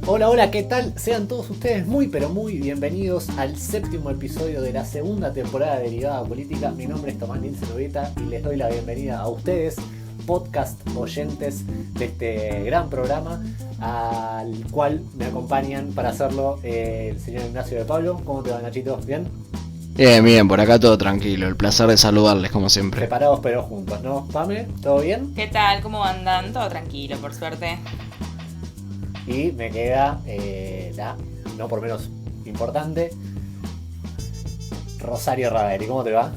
Hola, hola, ¿qué tal? Sean todos ustedes muy, pero muy bienvenidos al séptimo episodio de la segunda temporada de Derivada Política. Mi nombre es Tomás Nilsen Ubita y les doy la bienvenida a ustedes, podcast oyentes de este gran programa, al cual me acompañan para hacerlo el señor Ignacio de Pablo. ¿Cómo te va, Nachito? ¿Bien? Bien, bien, por acá todo tranquilo. El placer de saludarles como siempre. Separados pero juntos, ¿no? Pame, ¿todo bien? ¿Qué tal? ¿Cómo andan? Todo tranquilo, por suerte. Y me queda la, no por menos importante, Rosario Raveri. ¿Cómo te va?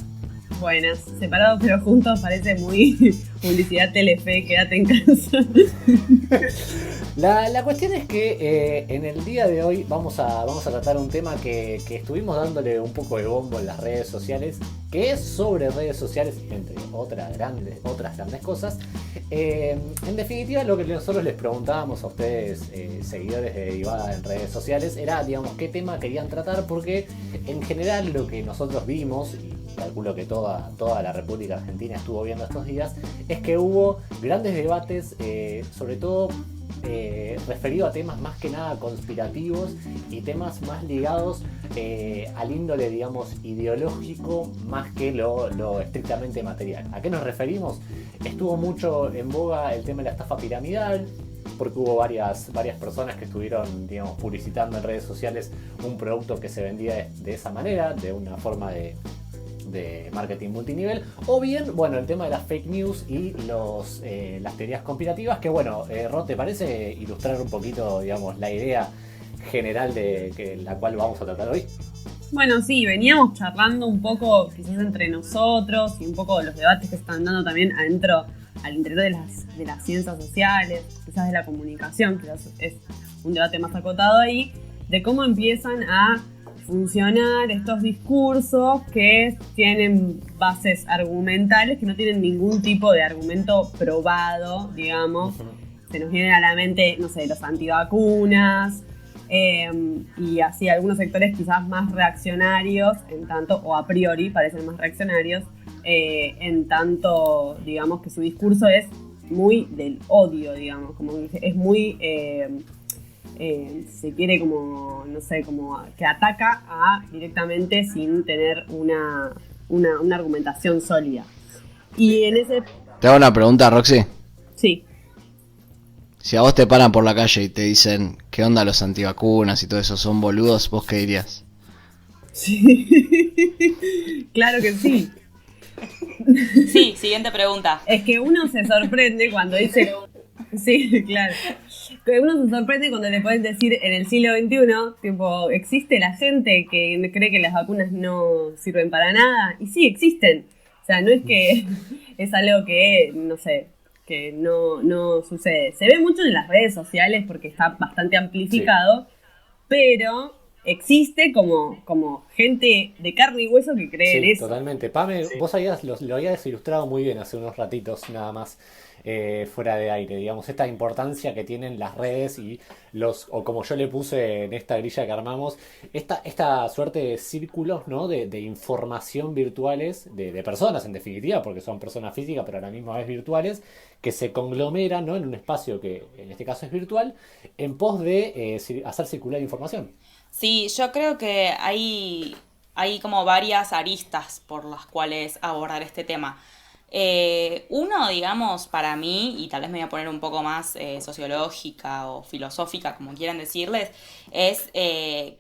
Buenas, separados pero juntos parece muy publicidad Telefe, quédate en casa. La cuestión es que en el día de hoy vamos a tratar un tema que estuvimos dándole un poco de bombo en las redes sociales, que es sobre redes sociales, entre otras grandes cosas. En definitiva, lo que nosotros les preguntábamos a ustedes, seguidores de Derivada en redes sociales, era, digamos, qué tema querían tratar, porque en general lo que nosotros vimos, y calculo que toda la República Argentina estuvo viendo estos días, es que hubo grandes debates, sobre todo referido a temas más que nada conspirativos y temas más ligados al índole, digamos, ideológico, más que lo estrictamente material. ¿A qué nos referimos? Estuvo mucho en boga el tema de la estafa piramidal, porque hubo varias personas que estuvieron, digamos, publicitando en redes sociales un producto que se vendía de esa manera, de una forma de marketing multinivel, o bien, bueno, el tema de las fake news y las teorías conspirativas, que bueno, Ro, ¿te parece ilustrar un poquito, digamos, la idea general de la cual vamos a tratar hoy? Bueno, sí, veníamos charlando un poco quizás entre nosotros y un poco de los debates que se están dando también adentro, al interior de las ciencias sociales, quizás de la comunicación, quizás es un debate más acotado ahí, de cómo empiezan a funcionar estos discursos que tienen bases argumentales, que no tienen ningún tipo de argumento probado, digamos. Se nos vienen a la mente, no sé, los antivacunas, y así algunos sectores quizás más reaccionarios, en tanto, o a priori parecen más reaccionarios, en tanto, digamos, que su discurso es muy del odio, digamos, como que es muy... se quiere como, no sé, como que ataca directamente sin tener una argumentación sólida. Y en ese... Te hago una pregunta, Roxy. Sí. Si a vos te paran por la calle y te dicen ¿qué onda los antivacunas y todo eso son boludos? ¿Vos qué dirías? Sí. Claro que sí. Sí, siguiente pregunta. Es que uno se sorprende cuando dice... Sí, claro. Uno se sorprende cuando le pueden decir en el siglo XXI, tipo, ¿existe la gente que cree que las vacunas no sirven para nada? Y sí, existen. O sea, no es que es algo que, no sé, que no sucede. Se ve mucho en las redes sociales porque está bastante amplificado, sí. Pero existe como gente de carne y hueso que cree en eso. Totalmente. Pame, sí. Vos lo habías ilustrado muy bien hace unos ratitos, nada más. Fuera de aire, digamos, esta importancia que tienen las redes y o como yo le puse en esta grilla que armamos, esta suerte de círculos, ¿no? de información virtuales, de personas en definitiva, porque son personas físicas, pero a la misma vez virtuales, que se conglomeran, ¿no? En un espacio que en este caso es virtual, en pos de hacer circular información. Sí, yo creo que hay como varias aristas por las cuales abordar este tema. Uno, digamos, para mí, y tal vez me voy a poner un poco más sociológica o filosófica, como quieran decirles, es,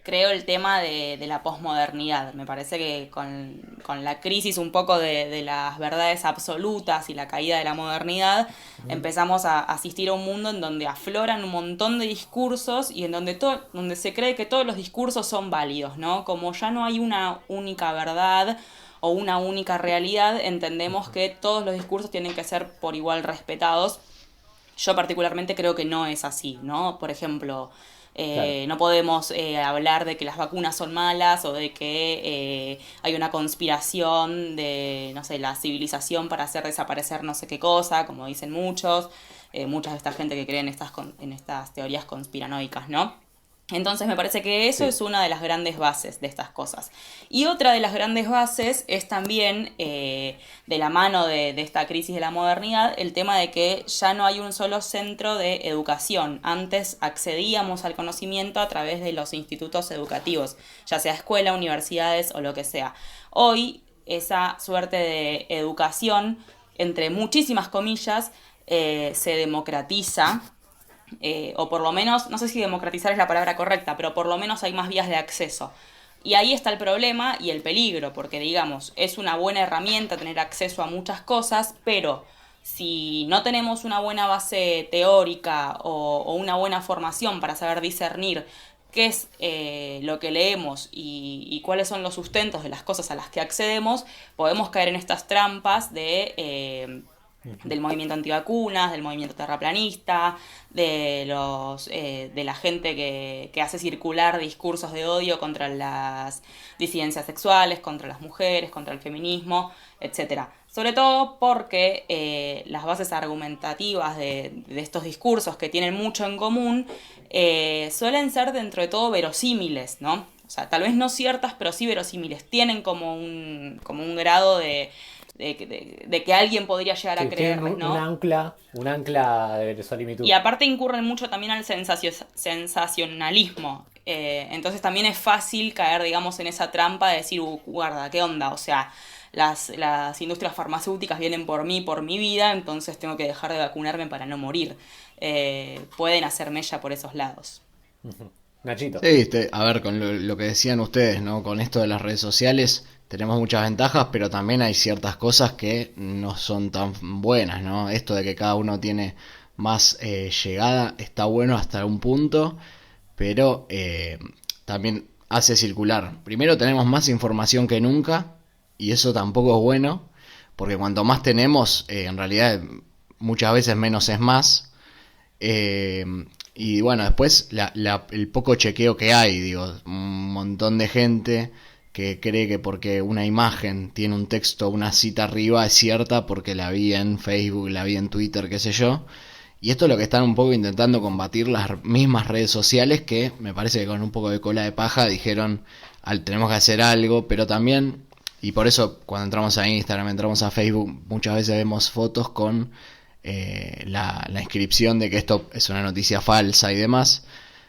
creo, el tema de la posmodernidad. Me parece que con la crisis un poco de las verdades absolutas y la caída de la modernidad, empezamos a asistir a un mundo en donde afloran un montón de discursos y en donde se cree que todos los discursos son válidos, ¿no? Como ya no hay una única verdad o una única realidad, entendemos que todos los discursos tienen que ser por igual respetados. Yo particularmente creo que no es así, ¿no? Por ejemplo, claro. No podemos hablar de que las vacunas son malas o de que hay una conspiración de, no sé, la civilización para hacer desaparecer no sé qué cosa, como dicen muchos, muchas de esta gente que cree en estas teorías conspiranoicas, ¿no? Entonces me parece que eso es una de las grandes bases de estas cosas. Y otra de las grandes bases es también, de la mano de esta crisis de la modernidad, el tema de que ya no hay un solo centro de educación. Antes accedíamos al conocimiento a través de los institutos educativos, ya sea escuela, universidades o lo que sea. Hoy esa suerte de educación, entre muchísimas comillas, se democratiza, o por lo menos, no sé si democratizar es la palabra correcta, pero por lo menos hay más vías de acceso. Y ahí está el problema y el peligro, porque digamos, es una buena herramienta tener acceso a muchas cosas, pero si no tenemos una buena base teórica o una buena formación para saber discernir qué es lo que leemos y cuáles son los sustentos de las cosas a las que accedemos, podemos caer en estas trampas del movimiento antivacunas, del movimiento terraplanista, de la gente que hace circular discursos de odio contra las disidencias sexuales, contra las mujeres, contra el feminismo, etcétera. Sobre todo porque las bases argumentativas de estos discursos, que tienen mucho en común, suelen ser dentro de todo verosímiles, ¿no? O sea, tal vez no ciertas, pero sí verosímiles. Tienen como un grado de que alguien podría llegar a creerles, ¿no? Un ancla de verosimilitud. Y aparte incurren mucho también al sensacionalismo. Entonces también es fácil caer, digamos, en esa trampa de decir, guarda, ¿qué onda? O sea, las industrias farmacéuticas vienen por mí, por mi vida, entonces tengo que dejar de vacunarme para no morir. Pueden hacer mella por esos lados. Nachito. Sí, a ver, con lo que decían ustedes, ¿no? Con esto de las redes sociales tenemos muchas ventajas, pero también hay ciertas cosas que no son tan buenas, ¿no? Esto de que cada uno tiene más llegada está bueno hasta un punto, pero también hace circular. Primero tenemos más información que nunca, y eso tampoco es bueno, porque cuanto más tenemos, en realidad muchas veces menos es más. Y bueno, después el poco chequeo que hay, digo, un montón de gente que cree que porque una imagen tiene un texto, una cita arriba, es cierta porque la vi en Facebook, la vi en Twitter, qué sé yo. Y esto es lo que están un poco intentando combatir las mismas redes sociales, que me parece que con un poco de cola de paja dijeron, tenemos que hacer algo, pero también, y por eso cuando entramos a Instagram, entramos a Facebook, muchas veces vemos fotos con la inscripción de que esto es una noticia falsa y demás,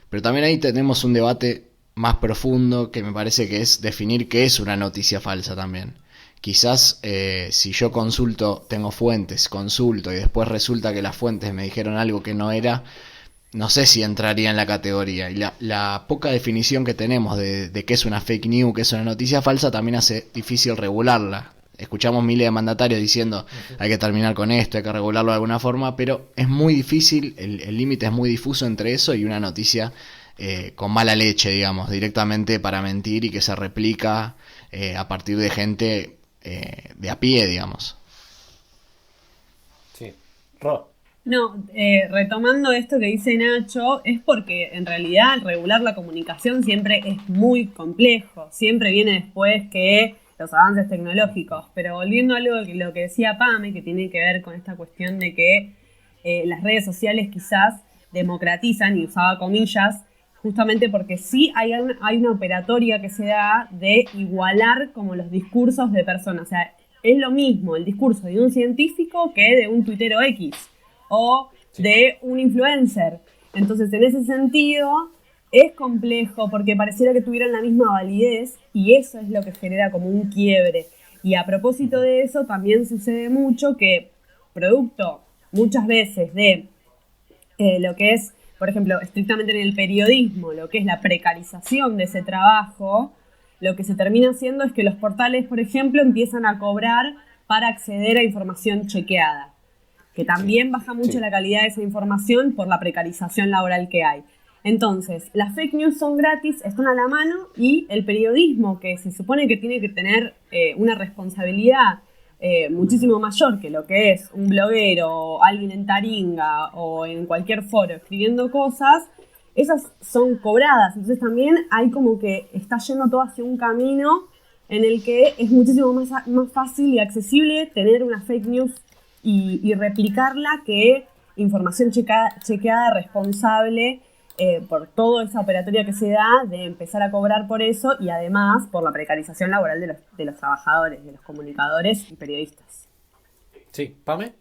pero también ahí tenemos un debate más profundo que me parece que es definir qué es una noticia falsa también. Quizás si yo tengo fuentes, consulto y después resulta que las fuentes me dijeron algo que no era, no sé si entraría en la categoría. Y la poca definición que tenemos de qué es una fake news, qué es una noticia falsa, también hace difícil regularla. Escuchamos miles de mandatarios diciendo hay que terminar con esto, hay que regularlo de alguna forma, pero es muy difícil, el límite es muy difuso entre eso y una noticia con mala leche, digamos, directamente para mentir y que se replica a partir de gente de a pie, digamos. Sí. Ro. No, retomando esto que dice Nacho, es porque en realidad regular la comunicación siempre es muy complejo, siempre viene después que los avances tecnológicos, pero volviendo a lo que decía Pame, que tiene que ver con esta cuestión de que las redes sociales quizás democratizan, y usaba comillas, justamente porque sí hay una operatoria que se da de igualar como los discursos de personas, o sea, es lo mismo el discurso de un científico que de un tuitero X, o de un influencer. Entonces, en ese sentido, es complejo porque pareciera que tuvieran la misma validez y eso es lo que genera como un quiebre. Y a propósito de eso, también sucede mucho que, producto muchas veces de lo que es, por ejemplo, estrictamente en el periodismo, lo que es la precarización de ese trabajo, lo que se termina haciendo es que los portales, por ejemplo, empiezan a cobrar para acceder a información chequeada, que también baja mucho la calidad de esa información por la precarización laboral que hay. Entonces, las fake news son gratis, están a la mano, y el periodismo, que se supone que tiene que tener una responsabilidad muchísimo mayor que lo que es un bloguero o alguien en Taringa o en cualquier foro escribiendo cosas, esas son cobradas. Entonces también hay como que está yendo todo hacia un camino en el que es muchísimo más fácil y accesible tener una fake news y replicarla que información chequeada, responsable, por toda esa operatoria que se da de empezar a cobrar por eso y además por la precarización laboral de los trabajadores, de los comunicadores y periodistas. Sí, Pame.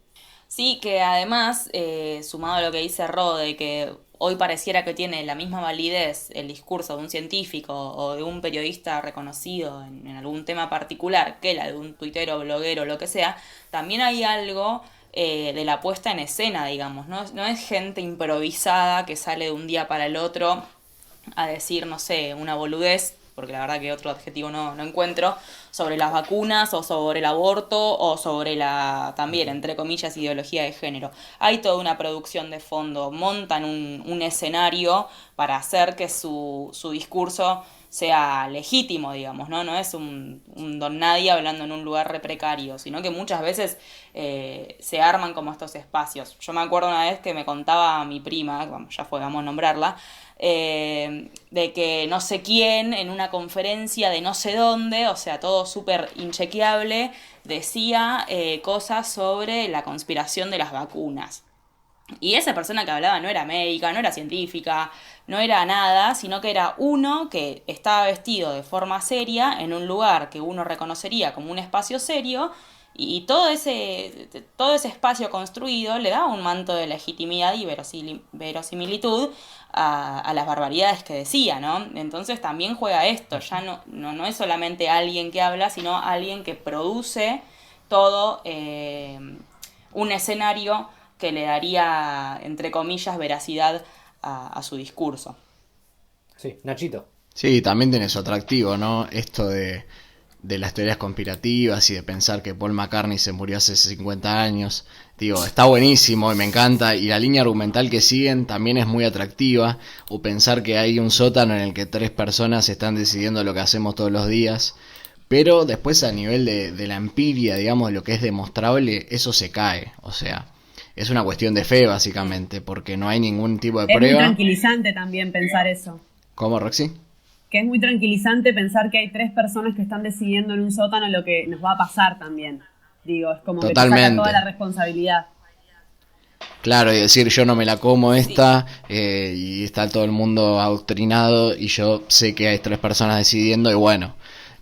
Sí, que además, sumado a lo que dice Rode, que hoy pareciera que tiene la misma validez el discurso de un científico o de un periodista reconocido en algún tema particular que la de un tuitero, bloguero, lo que sea, también hay algo de la puesta en escena, digamos, no es gente improvisada que sale de un día para el otro a decir, no sé, una boludez, porque la verdad que otro adjetivo no encuentro, sobre las vacunas o sobre el aborto o sobre la, también, entre comillas, ideología de género. Hay toda una producción de fondo, montan un escenario para hacer que su discurso sea legítimo, digamos, ¿no? No es un don nadie hablando en un lugar re precario, sino que muchas veces se arman como estos espacios. Yo me acuerdo una vez que me contaba mi prima, ya fue, vamos a nombrarla, de que no sé quién en una conferencia de no sé dónde, o sea, todo súper inchequeable, decía cosas sobre la conspiración de las vacunas. Y esa persona que hablaba no era médica, no era científica, no era nada, sino que era uno que estaba vestido de forma seria en un lugar que uno reconocería como un espacio serio y todo ese espacio construido le daba un manto de legitimidad y verosimilitud a las barbaridades que decía, ¿no? Entonces también juega esto, ya no es solamente alguien que habla, sino alguien que produce todo un escenario que le daría, entre comillas, veracidad a su discurso. Sí, Nachito. Sí, también tiene su atractivo, ¿no? Esto de las teorías conspirativas y de pensar que Paul McCartney se murió hace 50 años. Digo, está buenísimo y me encanta. Y la línea argumental que siguen también es muy atractiva. O pensar que hay un sótano en el que 3 personas están decidiendo lo que hacemos todos los días. Pero después a nivel de la empiria, digamos, lo que es demostrable, eso se cae. O sea, es una cuestión de fe básicamente, porque no hay ningún tipo de Es prueba. muy tranquilizante también pensar eso. ¿Cómo, Roxy? Que es muy tranquilizante pensar que hay 3 personas que están decidiendo en un sótano lo que nos va a pasar también. Digo, es como Totalmente. que te saca toda la responsabilidad. Claro, y decir yo no me la como esta, y está todo el mundo adoctrinado y yo sé que hay 3 personas decidiendo y bueno,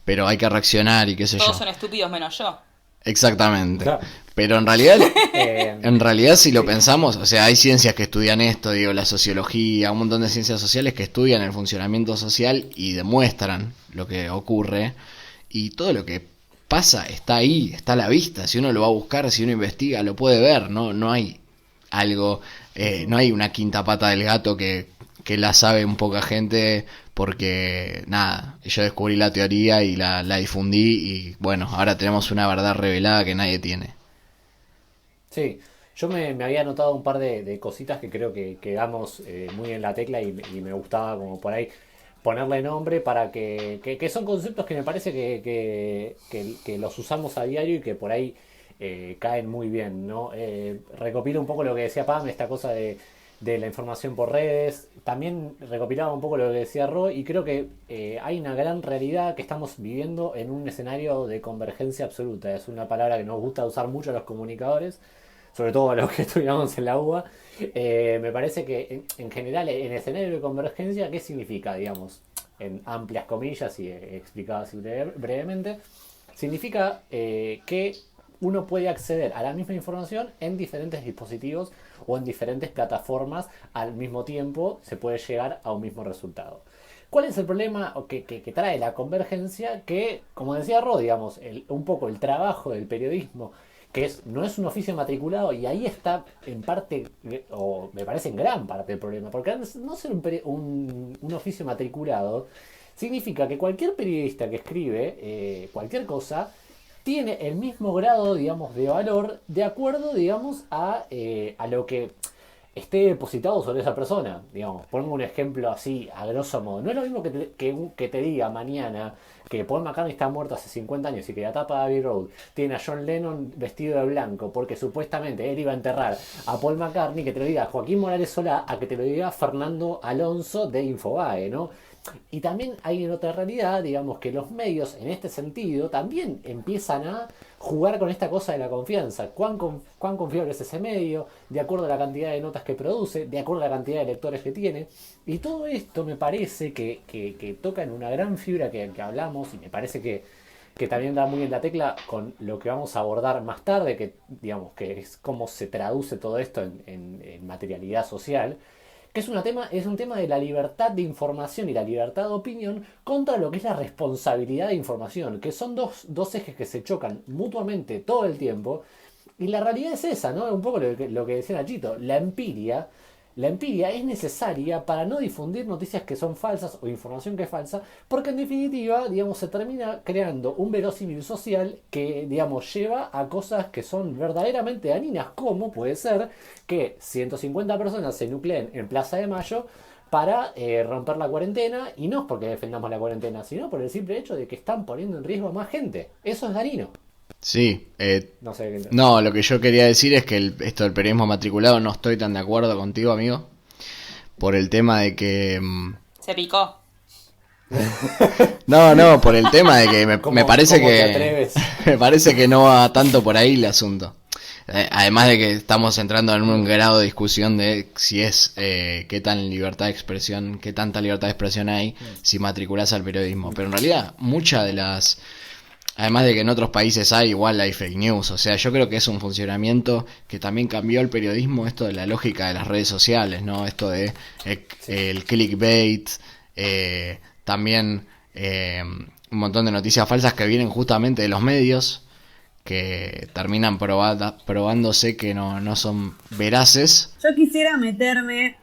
pero hay que reaccionar y qué sé yo. Todos son estúpidos menos yo. Exactamente. Claro. Pero en realidad si lo pensamos, o sea, hay ciencias que estudian esto, digo, la sociología, un montón de ciencias sociales que estudian el funcionamiento social y demuestran lo que ocurre y todo lo que pasa está ahí, está a la vista, si uno lo va a buscar, si uno investiga, lo puede ver, no hay algo, no hay una quinta pata del gato que la sabe un poca gente porque nada, yo descubrí la teoría y la difundí y bueno, ahora tenemos una verdad revelada que nadie tiene. Sí, yo me había anotado un par de cositas que creo que damos muy en la tecla y me gustaba como por ahí ponerle nombre para que son conceptos que me parece que los usamos a diario y que por ahí caen muy bien, ¿no? Recopilo un poco lo que decía Pam, esta cosa de la información por redes, también recopilaba un poco lo que decía Ro y creo que hay una gran realidad que estamos viviendo en un escenario de convergencia absoluta, es una palabra que nos gusta usar mucho a los comunicadores, sobre todo a los que estudiamos en la UBA. Me parece que en general en escenario de convergencia, ¿qué significa? Digamos, en amplias comillas y explicado así brevemente, significa que uno puede acceder a la misma información en diferentes dispositivos o en diferentes plataformas al mismo tiempo, se puede llegar a un mismo resultado. ¿Cuál es el problema que trae la convergencia? Que, como decía Ro, digamos, un poco el trabajo del periodismo, que no es un oficio matriculado, y ahí está en parte, o me parece en gran parte el problema, porque no ser un oficio matriculado significa que cualquier periodista que escribe cualquier cosa tiene el mismo grado, digamos, de valor de acuerdo, digamos, a lo que esté depositado sobre esa persona. Digamos, pongo un ejemplo así, a grosso modo. No es lo mismo que te diga mañana que Paul McCartney está muerto hace 50 años y que la tapa de Abbey Road tiene a John Lennon vestido de blanco porque supuestamente él iba a enterrar a Paul McCartney, que te lo diga Joaquín Morales Solá, a que te lo diga Fernando Alonso de Infobae, ¿no? Y también hay en otra realidad, digamos, que los medios en este sentido también empiezan a jugar con esta cosa de la confianza. ¿Cuán confiable es ese medio? De acuerdo a la cantidad de notas que produce, de acuerdo a la cantidad de lectores que tiene. Y todo esto me parece que toca en una gran fibra que hablamos, y me parece que también da muy en la tecla con lo que vamos a abordar más tarde, que digamos que es cómo se traduce todo esto en materialidad social, que es un tema de la libertad de información y la libertad de opinión contra lo que es la responsabilidad de información, que son dos ejes que se chocan mutuamente todo el tiempo, y la realidad es esa, ¿no? Un poco lo que decía Nachito, la empiria es necesaria para no difundir noticias que son falsas o información que es falsa, porque en definitiva, digamos, se termina creando un verosímil social que, digamos, lleva a cosas que son verdaderamente dañinas, como puede ser que 150 personas se nucleen en Plaza de Mayo para romper la cuarentena, y no es porque defendamos la cuarentena, sino por el simple hecho de que están poniendo en riesgo a más gente. Eso es dañino. Sí, No sé qué. no, lo que yo quería decir es que esto del periodismo matriculado no estoy tan de acuerdo contigo, amigo, por el tema de que... Se picó. No, por el tema de que me parece ¿Cómo te que... atreves? Me parece que no va tanto por ahí el asunto. Además de que estamos entrando en un grado de discusión de si es qué tan libertad de expresión, qué tanta libertad de expresión hay si matriculás al periodismo. Pero en realidad, muchas de las... Además de que en otros países igual hay fake news. O sea, yo creo que es un funcionamiento que también cambió el periodismo, esto de la lógica de las redes sociales, ¿no? Esto de el clickbait, también un montón de noticias falsas que vienen justamente de los medios, que terminan probándose que no son veraces. Yo quisiera meterme,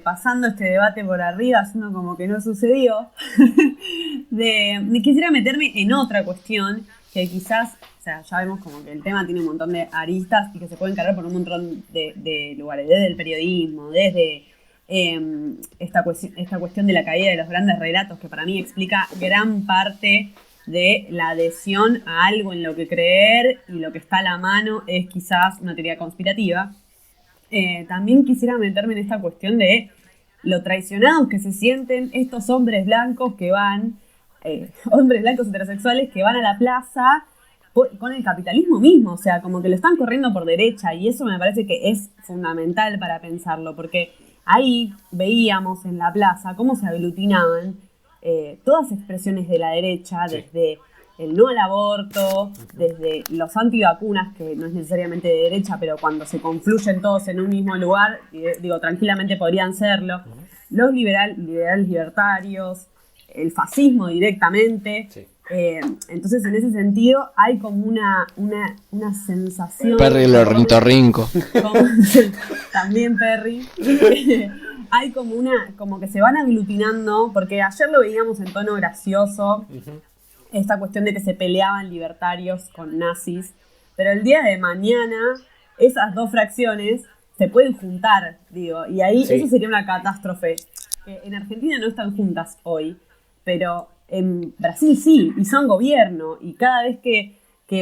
pasando este debate por arriba, haciendo como que no sucedió, quisiera meterme en otra cuestión que quizás, o sea, ya vemos como que el tema tiene un montón de aristas y que se pueden cargar por un montón de lugares, desde el periodismo, desde esta cuestión de la caída de los grandes relatos, que para mí explica gran parte de la adhesión a algo en lo que creer, y lo que está a la mano es quizás una teoría conspirativa. También quisiera meterme en esta cuestión de lo traicionados que se sienten estos hombres blancos que van, hombres blancos heterosexuales que van a la plaza con el capitalismo mismo, o sea, como que lo están corriendo por derecha, y eso me parece que es fundamental para pensarlo, porque ahí veíamos en la plaza cómo se aglutinaban todas expresiones de la derecha, desde el no al aborto, desde los antivacunas, que no es necesariamente de derecha, pero cuando se confluyen todos en un mismo lugar, digo, tranquilamente podrían serlo, los liberales libertarios, el fascismo directamente. Sí. Entonces, en ese sentido, hay como una sensación... Perry el ornitorrinco. También Perry. Hay como que se van aglutinando, porque ayer lo veíamos en tono gracioso, esta cuestión de que se peleaban libertarios con nazis, pero el día de mañana esas dos fracciones se pueden juntar, digo, y ahí eso sería una catástrofe. En Argentina no están juntas hoy, pero en Brasil sí, y son gobierno, y cada vez que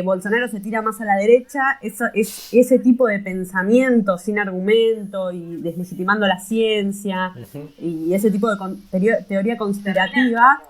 Bolsonaro se tira más a la derecha, ese tipo de pensamiento sin argumento y deslegitimando la ciencia y ese tipo de teoría conspirativa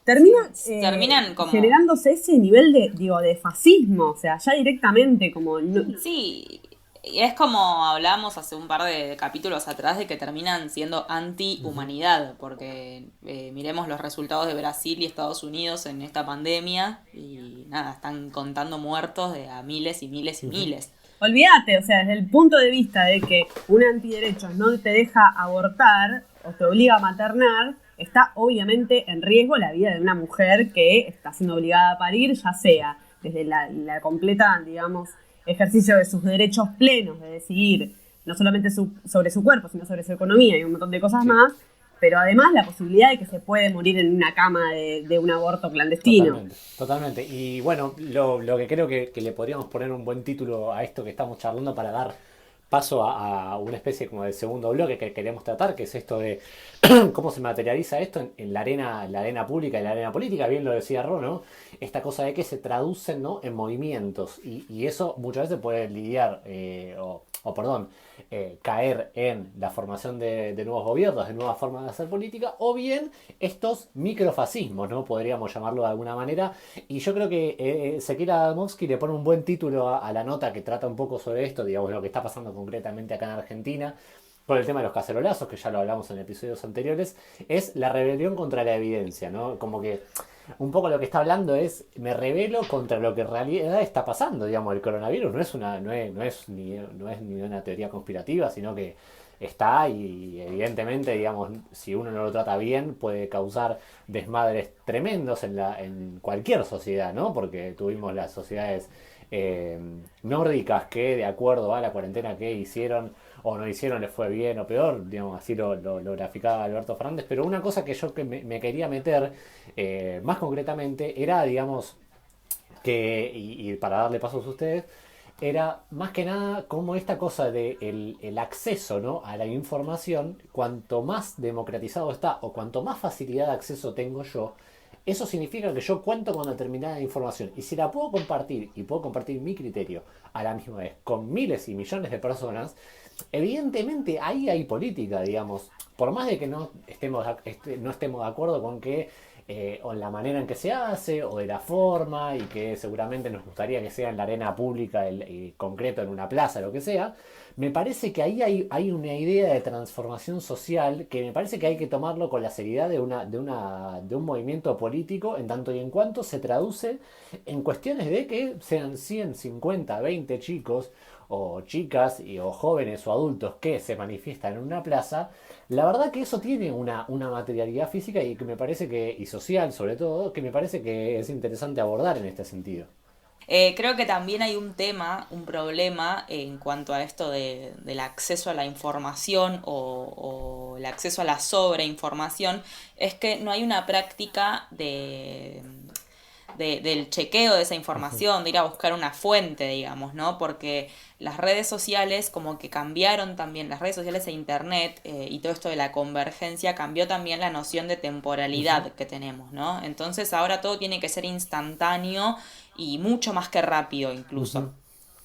terminan como generándose ese nivel de fascismo, o sea, ya directamente como... Sí, y es como hablamos hace un par de capítulos atrás de que terminan siendo anti-humanidad, porque miremos los resultados de Brasil y Estados Unidos en esta pandemia y nada, están contando muertos de a miles y miles y miles. Olvídate, o sea, desde el punto de vista de que un antiderechos no te deja abortar o te obliga a maternar, está obviamente en riesgo la vida de una mujer que está siendo obligada a parir, ya sea desde la completa, digamos, ejercicio de sus derechos plenos, de decidir no solamente sobre su cuerpo, sino sobre su economía y un montón de cosas más, pero además la posibilidad de que se puede morir en una cama de un aborto clandestino. Totalmente. Y bueno, lo que creo que le podríamos poner un buen título a esto que estamos charlando para dar paso a una especie como de segundo bloque que queremos tratar, que es esto de cómo se materializa esto en la arena pública y la arena política, bien lo decía Ro, ¿no? Esta cosa de que se traducen, ¿no?, en movimientos, y eso muchas veces puede lidiar o caer en la formación de nuevos gobiernos, de nuevas formas de hacer política, o bien estos microfascismos, ¿no? Podríamos llamarlo de alguna manera. Y yo creo que Ezequiel Adamowski le pone un buen título a la nota que trata un poco sobre esto, digamos, lo que está pasando concretamente acá en Argentina, con el tema de los cacerolazos, que ya lo hablamos en episodios anteriores, es la rebelión contra la evidencia, ¿no? Como que un poco lo que está hablando es, me rebelo contra lo que en realidad está pasando, digamos, el coronavirus no es ni una teoría conspirativa, sino que está y evidentemente, digamos, si uno no lo trata bien, puede causar desmadres tremendos en cualquier sociedad, ¿no? Porque tuvimos las sociedades nórdicas que, de acuerdo a la cuarentena que hicieron o no hicieron, les fue bien o peor, digamos, así lo graficaba Alberto Fernández. Pero una cosa que yo me quería meter más concretamente era, digamos, y para darle pasos a ustedes, era más que nada como esta cosa de el acceso, ¿no?, a la información. Cuanto más democratizado está o cuanto más facilidad de acceso tengo yo, eso significa que yo cuento con determinada información, y si la puedo compartir y puedo compartir mi criterio a la misma vez con miles y millones de personas, evidentemente ahí hay política, digamos. Por más de que no estemos de acuerdo con que o en la manera en que se hace o de la forma, y que seguramente nos gustaría que sea en la arena pública, concreto en una plaza, lo que sea, me parece que ahí hay una idea de transformación social que me parece que hay que tomarlo con la seriedad de un movimiento político, en tanto y en cuanto se traduce en cuestiones de que sean 100, 50, 20 chicos o chicas o jóvenes o adultos que se manifiestan en una plaza. La verdad que eso tiene una materialidad física y que me parece y social sobre todo, que me parece que es interesante abordar en este sentido. Creo que también hay un problema en cuanto a esto del acceso a la información o el acceso a la sobreinformación, es que no hay una práctica del chequeo de esa información, de ir a buscar una fuente, digamos, ¿no? Porque las redes sociales como que cambiaron también, las redes sociales e internet y todo esto de la convergencia cambió también la noción de temporalidad que tenemos, ¿no? Entonces ahora todo tiene que ser instantáneo y mucho más que rápido incluso.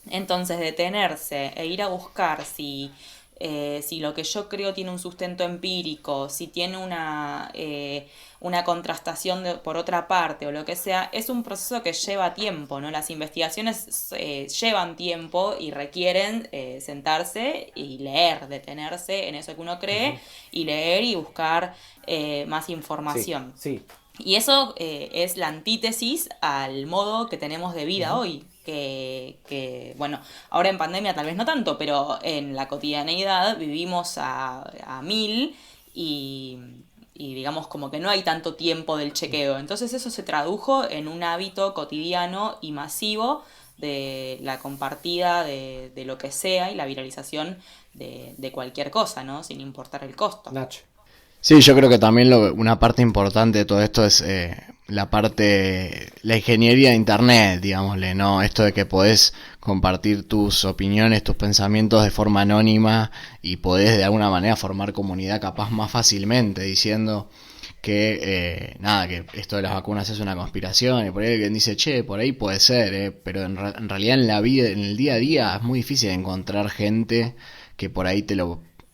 Entonces detenerse e ir a buscar si lo que yo creo tiene un sustento empírico, si tiene una contrastación por otra parte o lo que sea, es un proceso que lleva tiempo, ¿no? Las investigaciones llevan tiempo y requieren sentarse y leer, detenerse en eso que uno cree y leer y buscar más información. Sí. Y eso es la antítesis al modo que tenemos de vida hoy. Que, bueno, ahora en pandemia tal vez no tanto, pero en la cotidianeidad vivimos a mil y digamos como que no hay tanto tiempo del chequeo. Entonces eso se tradujo en un hábito cotidiano y masivo de la compartida de lo que sea y la viralización de cualquier cosa, ¿no? Sin importar el costo. Nacho. Sí, yo creo que también una parte importante de todo esto es la ingeniería de internet, digámosle, ¿no? Esto de que podés compartir tus opiniones, tus pensamientos de forma anónima y podés de alguna manera formar comunidad capaz más fácilmente, diciendo que que esto de las vacunas es una conspiración, y por ahí alguien dice, che, por ahí puede ser, pero en realidad en la vida, en el día a día es muy difícil encontrar gente que por ahí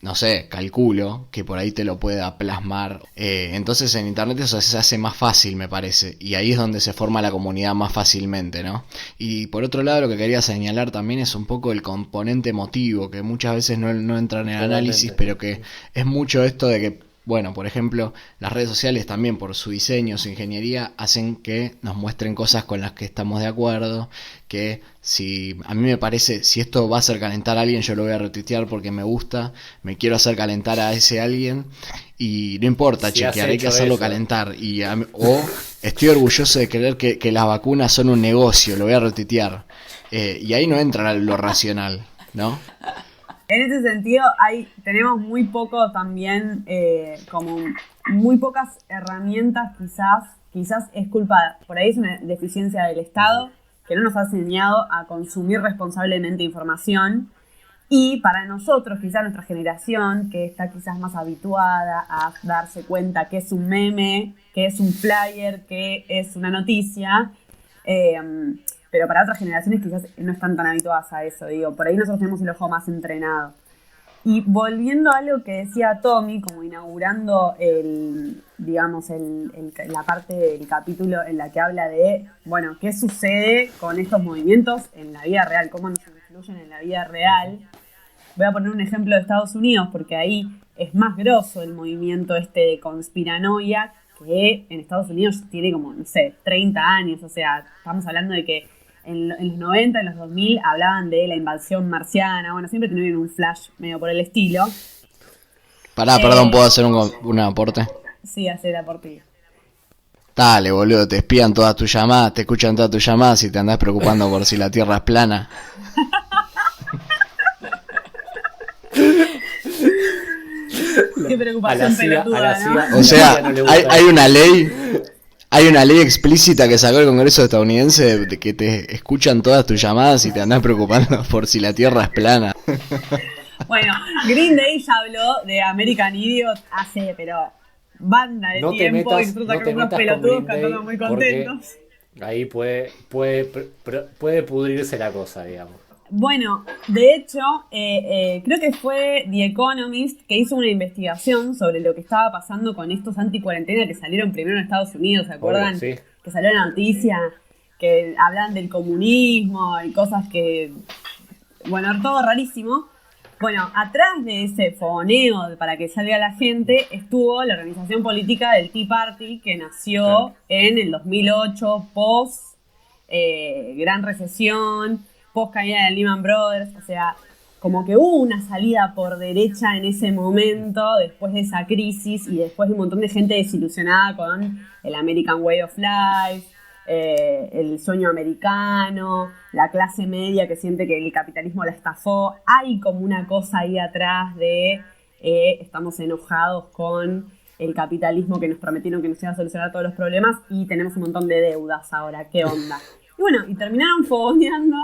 no sé, calculo que por ahí te lo pueda plasmar. Entonces en internet eso se hace más fácil, me parece, y ahí es donde se forma la comunidad más fácilmente, ¿no? Y por otro lado, lo que quería señalar también es un poco el componente emotivo, que muchas veces no entra en el análisis, pero que es mucho esto de que, bueno, por ejemplo, las redes sociales también por su diseño, su ingeniería, hacen que nos muestren cosas con las que estamos de acuerdo, que a mí me parece, si esto va a hacer calentar a alguien, yo lo voy a retuitear porque me gusta, me quiero hacer calentar a ese alguien, y no importa, Si chequear, hay que hacerlo eso. calentar, o estoy orgulloso de creer que las vacunas son un negocio, lo voy a retuitear, y ahí no entra lo racional, ¿no? En ese sentido, tenemos muy poco también, como muy pocas herramientas, quizás es culpa, por ahí es una deficiencia del Estado, que no nos ha enseñado a consumir responsablemente información. Y para nosotros, quizás nuestra generación, que está quizás más habituada a darse cuenta que es un meme, que es un flyer, que es una noticia, pero para otras generaciones quizás no están tan habituadas a eso, digo, por ahí nosotros tenemos el ojo más entrenado. Y volviendo a algo que decía Tommy, como inaugurando la parte del capítulo en la que habla de, bueno, qué sucede con estos movimientos en la vida real, cómo nos influyen en la vida real. Voy a poner un ejemplo de Estados Unidos, porque ahí es más grosso el movimiento de conspiranoia, que en Estados Unidos tiene como, no sé, 30 años, o sea, estamos hablando de que en los 90, en los 2000, hablaban de la invasión marciana, bueno, siempre tenían un flash medio por el estilo. Perdón, ¿puedo hacer un aporte? Sí, hacer aporte. Dale, boludo, te espían todas tus llamadas, te escuchan todas tus llamadas y te andás preocupando por si la Tierra es plana. Qué preocupación pelotuda, ¿no? O sea, hay una ley explícita que sacó el Congreso estadounidense de que te escuchan todas tus llamadas y te andás preocupando por si la Tierra es plana. Bueno, Green Day ya habló de American Idiot hace, pero banda de tiempo, y nosotros acá unos pelotudos cantando muy contentos. Ahí puede pudrirse la cosa, digamos. Bueno, de hecho, creo que fue The Economist que hizo una investigación sobre lo que estaba pasando con estos anti-cuarentena que salieron primero en Estados Unidos, ¿se acuerdan? Sí. Que salió en la noticia, que hablan del comunismo y cosas que... Bueno, todo rarísimo. Bueno, atrás de ese fogoneo para que salga la gente estuvo la organización política del Tea Party, que nació en el 2008, post gran recesión, post caída de Lehman Brothers, o sea, como que hubo una salida por derecha en ese momento, después de esa crisis y después de un montón de gente desilusionada con el American Way of Life, el sueño americano, la clase media que siente que el capitalismo la estafó. Hay como una cosa ahí atrás de estamos enojados con el capitalismo que nos prometieron que nos iba a solucionar todos los problemas y tenemos un montón de deudas ahora, ¿qué onda? Y bueno, y terminaron fogoneando.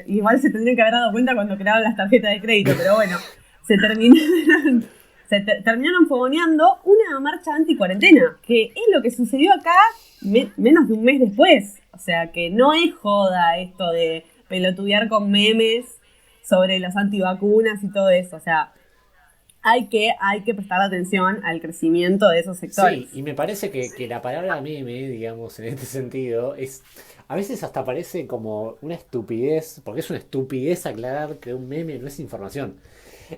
Igual se tendrían que haber dado cuenta cuando crearon las tarjetas de crédito, pero bueno, terminaron fogoneando una marcha anti-cuarentena, que es lo que sucedió acá menos de un mes después. O sea, que no es joda esto de pelotudear con memes sobre los antivacunas y todo eso. O sea, hay que prestar atención al crecimiento de esos sectores. Sí, y me parece que la palabra meme, digamos, en este sentido, es... A veces hasta parece como una estupidez, porque es una estupidez aclarar que un meme no es información.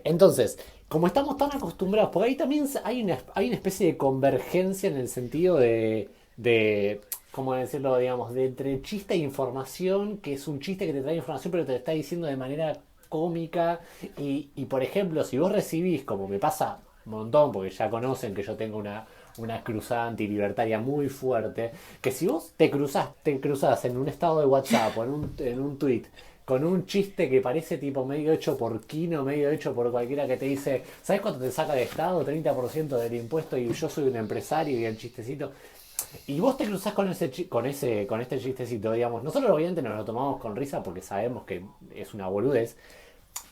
Entonces, como estamos tan acostumbrados, porque ahí también hay una especie de convergencia en el sentido de ¿cómo decirlo? Digamos, de entre chiste e información, que es un chiste que te trae información pero te lo está diciendo de manera cómica. Y por ejemplo, si vos recibís, como me pasa un montón, porque ya conocen que yo tengo una cruzada antilibertaria muy fuerte, que si vos te cruzás en un estado de WhatsApp o en un tweet con un chiste que parece tipo medio hecho por Kino, medio hecho por cualquiera que te dice, ¿sabes cuánto te saca de Estado? 30% del impuesto y yo soy un empresario y el chistecito. Y vos te cruzás con este chistecito, digamos. Nosotros obviamente nos lo tomamos con risa porque sabemos que es una boludez.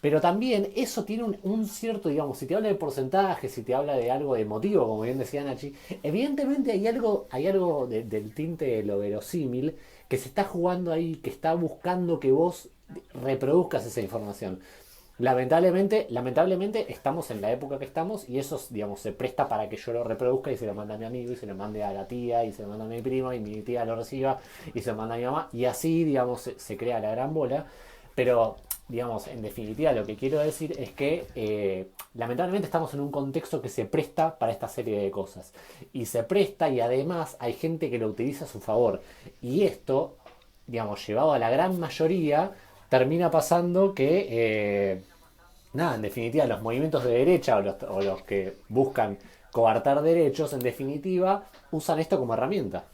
Pero también eso tiene un cierto, digamos, si te habla de porcentaje, si te habla de algo emotivo, como bien decía Nachi, evidentemente hay algo del tinte de lo verosímil que se está jugando ahí, que está buscando que vos reproduzcas esa información. Lamentablemente estamos en la época que estamos y eso, digamos, se presta para que yo lo reproduzca y se lo mande a mi amigo y se lo mande a la tía y se lo manda a mi primo y mi tía lo reciba y se lo manda a mi mamá y así, digamos, se crea la gran bola. Pero, digamos, en definitiva lo que quiero decir es que lamentablemente estamos en un contexto que se presta para esta serie de cosas. Y se presta y además hay gente que lo utiliza a su favor. Y esto, digamos, llevado a la gran mayoría, termina pasando que, en definitiva, los movimientos de derecha o los que buscan coartar derechos, en definitiva, usan esto como herramienta.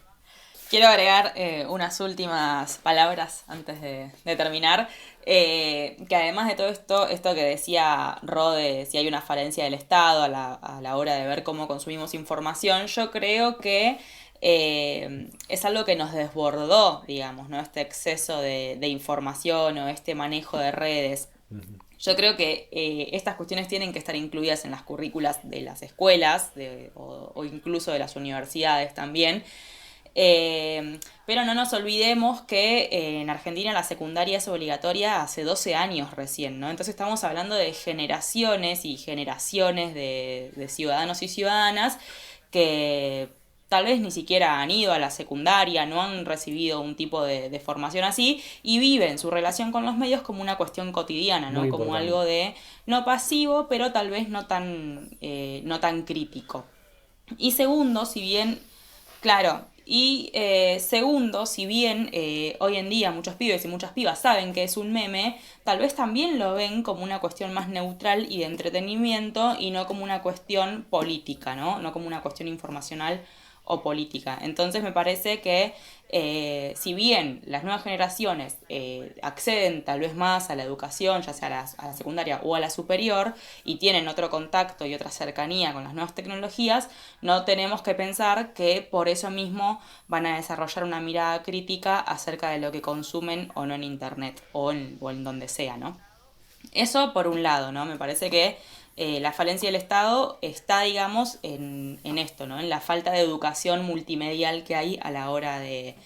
Quiero agregar unas últimas palabras antes de terminar, que además de todo esto que decía Rode, si hay una falencia del Estado a la hora de ver cómo consumimos información, yo creo que es algo que nos desbordó, digamos, ¿no? Este exceso de información o este manejo de redes. Yo creo que estas cuestiones tienen que estar incluidas en las currículas de las escuelas o incluso de las universidades también. Pero no nos olvidemos que en Argentina la secundaria es obligatoria hace 12 años recién, ¿no? Entonces estamos hablando de generaciones y generaciones de ciudadanos y ciudadanas que tal vez ni siquiera han ido a la secundaria, no han recibido un tipo de formación así y viven su relación con los medios como una cuestión cotidiana, ¿no? Muy Como importante. algo de no pasivo, pero tal vez no tan crítico. Y segundo, si bien, claro, segundo, si bien hoy en día muchos pibes y muchas pibas saben que es un meme, tal vez también lo ven como una cuestión más neutral y de entretenimiento y no como una cuestión política, ¿no? No como una cuestión informacional o política. Entonces me parece que si bien las nuevas generaciones acceden tal vez más a la educación, ya sea a la secundaria o a la superior, y tienen otro contacto y otra cercanía con las nuevas tecnologías, no tenemos que pensar que por eso mismo van a desarrollar una mirada crítica acerca de lo que consumen o no en internet o en donde sea, ¿no? Eso por un lado, ¿no? Me parece que la falencia del Estado está, digamos, en esto, ¿no? En la falta de educación multimedial que hay a la hora de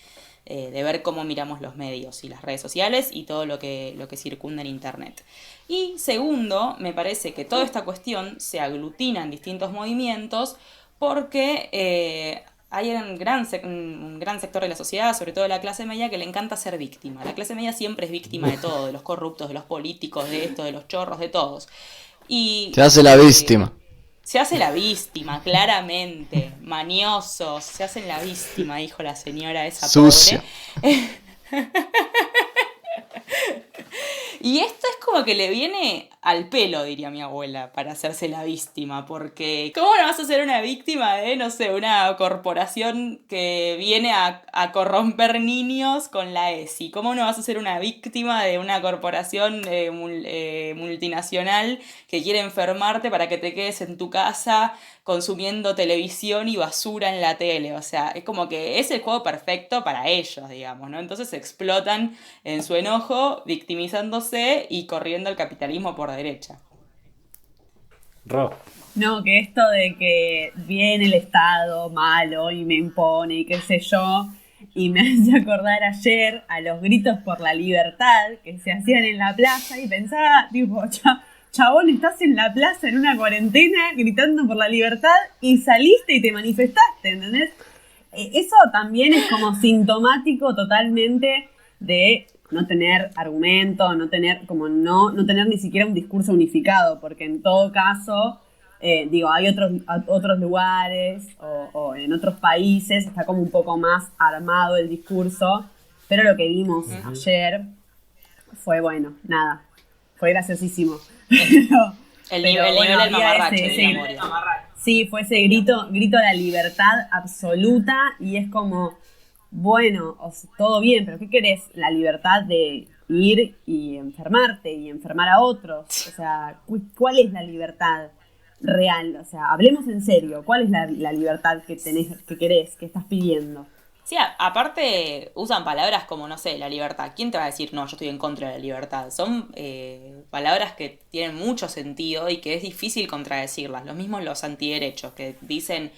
ver cómo miramos los medios y las redes sociales y todo lo que circunda en Internet. Y segundo, me parece que toda esta cuestión se aglutina en distintos movimientos porque hay un gran sector de la sociedad, sobre todo de la clase media, que le encanta ser víctima. La clase media siempre es víctima de todo, de los corruptos, de los políticos, de esto, de los chorros, de todos. Y Se hace la víctima. se hace la víctima, claramente. Mañosos, se hacen la víctima, dijo la señora esa Sucia. pobre. Y esto es como que le viene al pelo, diría mi abuela, para hacerse la víctima, porque ¿cómo no vas a ser una víctima de, no sé, una corporación que viene a corromper niños con la ESI? ¿Cómo no vas a ser una víctima de una corporación multinacional que quiere enfermarte para que te quedes en tu casa consumiendo televisión y basura en la tele? O sea, es como que es el juego perfecto para ellos, digamos, ¿no? Entonces explotan en su enojo, victimizándose y corriendo el capitalismo por derecha. Ro. No, que esto de que viene el Estado malo y me impone y qué sé yo, y me hace acordar ayer a los gritos por la libertad que se hacían en la plaza y pensaba, tipo, chabón, estás en la plaza en una cuarentena gritando por la libertad y saliste y te manifestaste, ¿entendés? Eso también es como sintomático totalmente de no tener argumento, no tener ni siquiera un discurso unificado, porque en todo caso, hay otros lugares o en otros países está como un poco más armado el discurso, pero lo que vimos ayer fue, bueno, nada, fue graciosísimo. El nivel del mamarrache, diría Moria. Sí, fue ese grito de la libertad absoluta y es como, bueno, todo bien, pero ¿qué querés? La libertad de ir y enfermarte y enfermar a otros. O sea, ¿cuál es la libertad real? O sea, hablemos en serio. ¿Cuál es la libertad que querés, que estás pidiendo? Sí, aparte usan palabras como, no sé, la libertad. ¿Quién te va a decir, no, yo estoy en contra de la libertad? Son palabras que tienen mucho sentido y que es difícil contradecirlas. Los mismos los antiderechos que dicen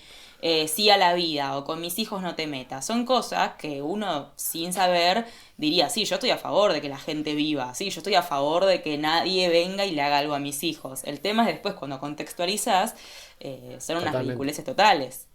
sí a la vida o con mis hijos no te metas. Son cosas que uno sin saber diría, sí, yo estoy a favor de que la gente viva, sí, yo estoy a favor de que nadie venga y le haga algo a mis hijos. El tema es después cuando contextualizas, son unas ridiculeces totales.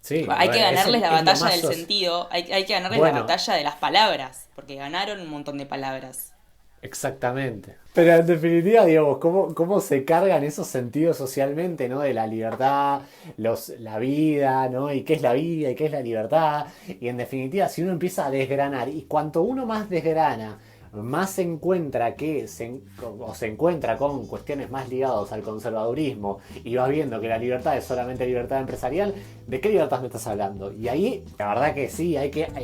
Sí, Hay que ganarles la batalla del sos... sentido, hay que ganarles la batalla de las palabras, porque ganaron un montón de palabras. Exactamente. Pero en definitiva, digamos, ¿cómo se cargan esos sentidos socialmente, ¿no? De la libertad, la vida, ¿no? Y qué es la vida y qué es la libertad. Y en definitiva, si uno empieza a desgranar, y cuanto uno más desgrana, más se encuentra se encuentra con cuestiones más ligadas al conservadurismo y vas viendo que la libertad es solamente libertad empresarial, ¿de qué libertad me estás hablando? Y ahí, la verdad que sí,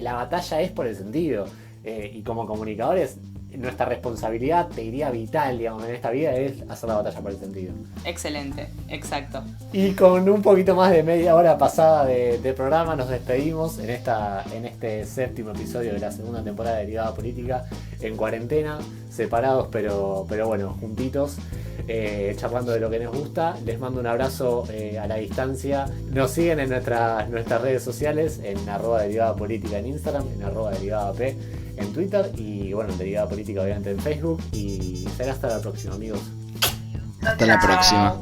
la batalla es por el sentido. Y como comunicadores, nuestra responsabilidad, te diría vital, digamos, en esta vida es hacer la batalla por el sentido. Excelente, exacto. Y con un poquito más de media hora pasada de programa nos despedimos en este séptimo episodio de la segunda temporada de Derivada Política, en cuarentena, separados pero bueno, juntitos. charlando de lo que nos gusta. Les mando un abrazo a la distancia. Nos siguen en nuestras redes sociales, en @derivadapolítica en Instagram, en @derivadap en Twitter y bueno, en Derivada Política obviamente en Facebook. Y será hasta la próxima, amigos. Hasta la próxima.